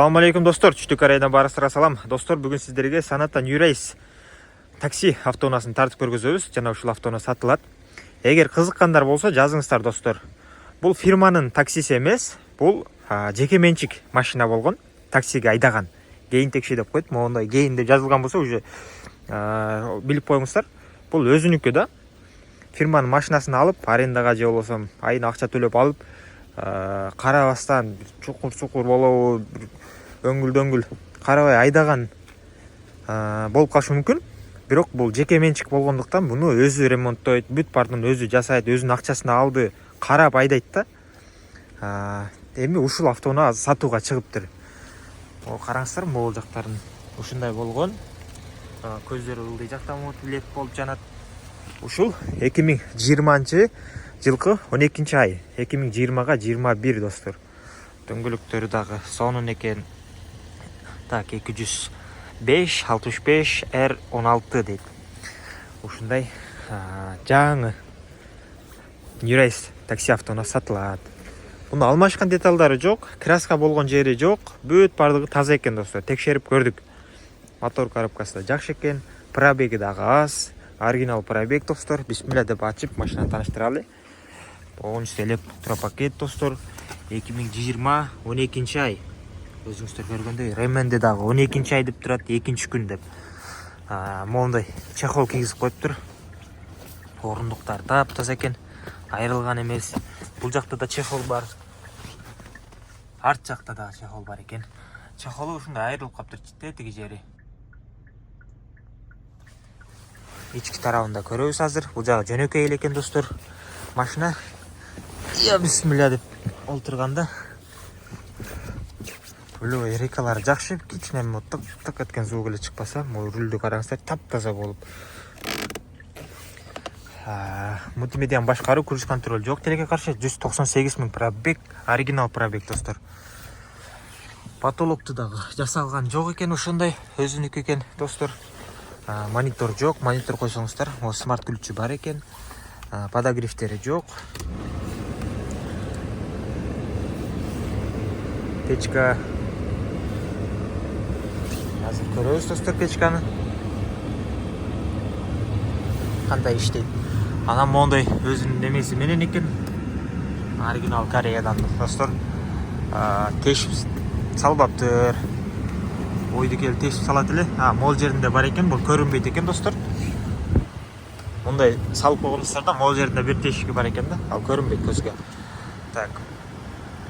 Assalamu alaikum достор, түштүк арайдан барыстыра салам. Достор, бүгүн сиздерге Саната New Race такси автоунаасын тартып көргөзөбүз. Жана ушул автоунаа сатылат. Эгер кызыккандар болсо, жазыңыздар достор. Бул фирманын таксиси эмес, бул жеке менчик машина болгон, таксиге айдаган. Кейин текши деп койт. Мондай кейин деп жазылган болсо, уже билип коюңуздар. Бул өзүнүкү да. Фирманын машинасын алып, арендага же болбосо айына акча төлөп алып, карабастан чукур болобу, өңгүл карабай айдаган болуп калышы мүмкүн. Бирок бул жеке менчик болгондуктан муну өзү ремонттойт, бүт баардыгын өзү жасайт, өзүнүн акчасына алды, карап айдайт да. Эми ушул автоунаа сатууга чыгыптыр. Караңыздар, могул жактарын ушундай болгон. Көздөрү ылдый жактан элек болуп жанат. Ушул 2020 жылкы 12 ай, 2020-га 21 достор. Дөңгөлөктөрү дагы сонун экен. Так, 205 65 R16 дейт. Ушундай жаңы New Race такси автоунаа сатылат. Муну алмашкан деталдары жок, краска болгон жери жок, бүт баардыгы таза экен достор. Текшерип көрдүк. Мотор коробкасы да жакшы экен, пробеги дагы аз. Оригинал пробег достор. Бисмилля деп ачып машинаны тааныштыралы. Полностью электропакет достор. 2020 12 ай. Өзүңүздөр көргөндөй, ременде дагы 12 ай деп турат, 2 күн деп. Мондай чехол кийгизип коюптур. Орундуктар таптаза экен, айрылган эмес. Бул жакта да чехол бар. Арт жакта да чехол бар экен. Чехолу ушундай айрылып каптыр, тиги жери. Ички тарабында көрөбүз азыр. Бул жагы жөнөкөй эле экен достор. Машина бисмилля деп олтурганда рулевой рейкалары жакшы, кичине тык эткен звук эле чыкпаса, могу рулду караңыздар, таптаза болуп. Мультимедиан башкаруу, круиз контроль жок, тилекке каршы 198 000 пробег, оригинал пробег достор. Потолокту дагы жасалган жок экен, ошондой өзүнүкү экен достор. Монитор жок, монитор койсоңуздар, смарт ключү бар экен. Подогревтери жок. Печка. Азыр көрөбүз достор печканы. Кандай иштейт. Анан мондай өзүнүн немеси менен экен. Оригинал Кореядан достор. Тешип салбаптыр. Ойду келип тешип салат эле. Мол жеринде бар экен, бул көрүнбөйт экен достор. Мындай салып койгонсуздарда мол жеринде бир тешиги бар экен да, ал көрүнбөйт көзгө. Так.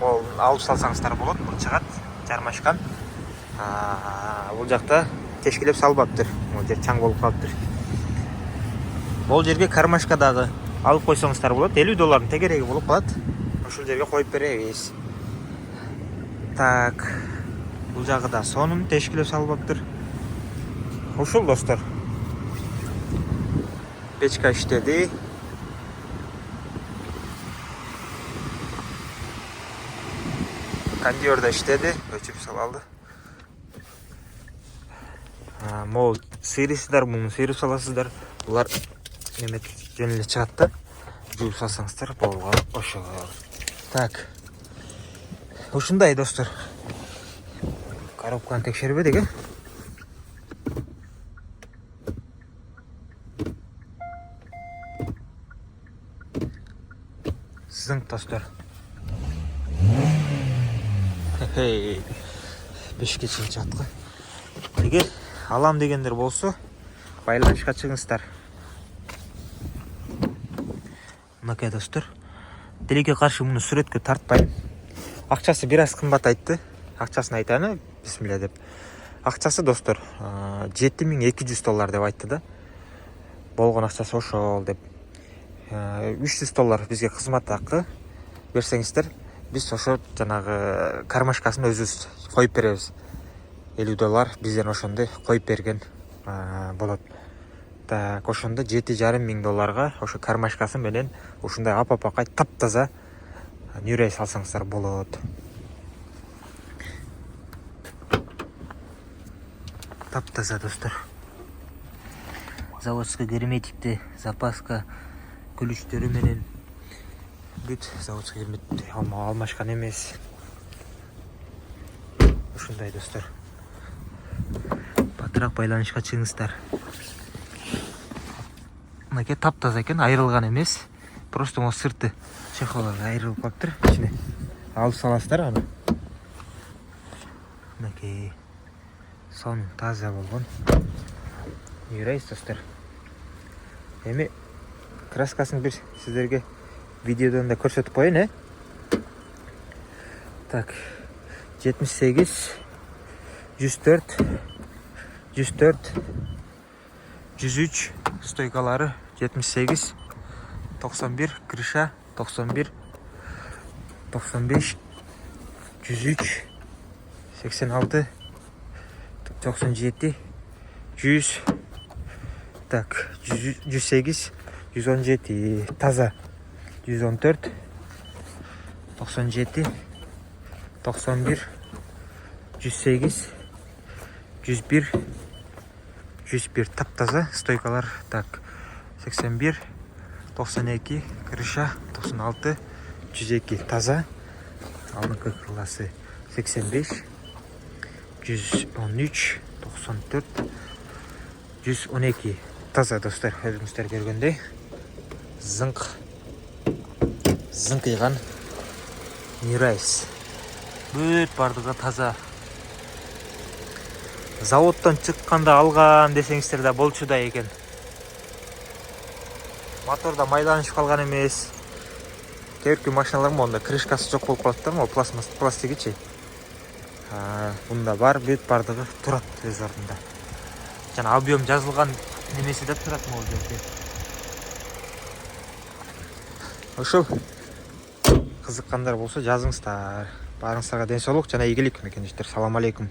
Мол алып салсаңыздар болот, бул чыгат, жармашкан. Бул жакта тешкилеп салбаптыр. Бул жер чаң болуп калыптыр. Бул жерге кармашка дагы алып койсоңуздар болот, $50 тегереги болуп калат. Ошол жерге коюп беребиз. Так. Бул жагы да сонун тешкилеп салбаптыр. Ушул достор. Печка иштеди. Кондиор да иштеди, өчүп салалды. Мол сыйрысыздар, муну сыйрып саласыздар. Булар эмет жөн эле чыгат да. Жууп салсаңыздар болгон ошол. Так. Ушундай достор. Коробканы текшербедик, Сызың достор. Бешке чейин жаткы. Эгер алам дегендер болсо, байланышка чыгыңыздар. Мынакей достор. Тилекке каршы муну сүрөткө тартпайм. Акчасы бир аз кымбат айтты. Акчасын айтаны, бисмилля деп. Акчасы достор, $7200 деп айтты да. Болгон акчасы ошол деп. $300 бизге кызмат акы берсеңиздер, биз ошо жанагы кармашкасын өзүбүз коюп беребиз. $50 бизден ошондой коюп берген болот. Так, ошондо $7,500 ошо кармашкасы менен ушундай апапакай таптаза New Race алсаңыздар болот. Таптаза достор. Заводской герметикти, запаска күлүчтөрү менен бүт заводской гермет алмашкан эмес. ушундай достор. Батыраак байланышка чыгыңыздар. Мынакей таптаза экен, айрылган эмес. Просто могу сырты чехолор айрылып калыптыр. Ичине алып саласыздар аны. Мынакей сонун таза болгон. Юрайс достор. Эми краскасын бир сиздерге видеодон да көрсөтүп коеюн, Так, 78, 104, 104, 103 стойкалары, 78, 91, крыша, 91, 95, 103, 86, 97, 100, так, 108, 117, таза, 114, 97, 91, 108, 101, 101 таптаза стойкалар. Так, 81, 92, крыша, 96, 102 таза. Алдыңкы крыласы 85, 113, 94, 112 таза достар. Өзүңүздөр көргөндөй зыңк ыйган Нирайс. Бүт бардыгы таза. Заводтон чыкканда алган десеңиздер да болчу да экен. Моторда майланышып калган эмес. Кээ-бирки машиналар монда крышкасы жок болуп калат да, могу пластигичи. Бунда бар, бүт бардыгы турат өз ордунда. Жана объем жазылган немеси да турат могу жерде. Ошол кызыккандар болсо жазыңыздар. Барыңыздарга ден соолук жана ийгилик. Салам алейкум.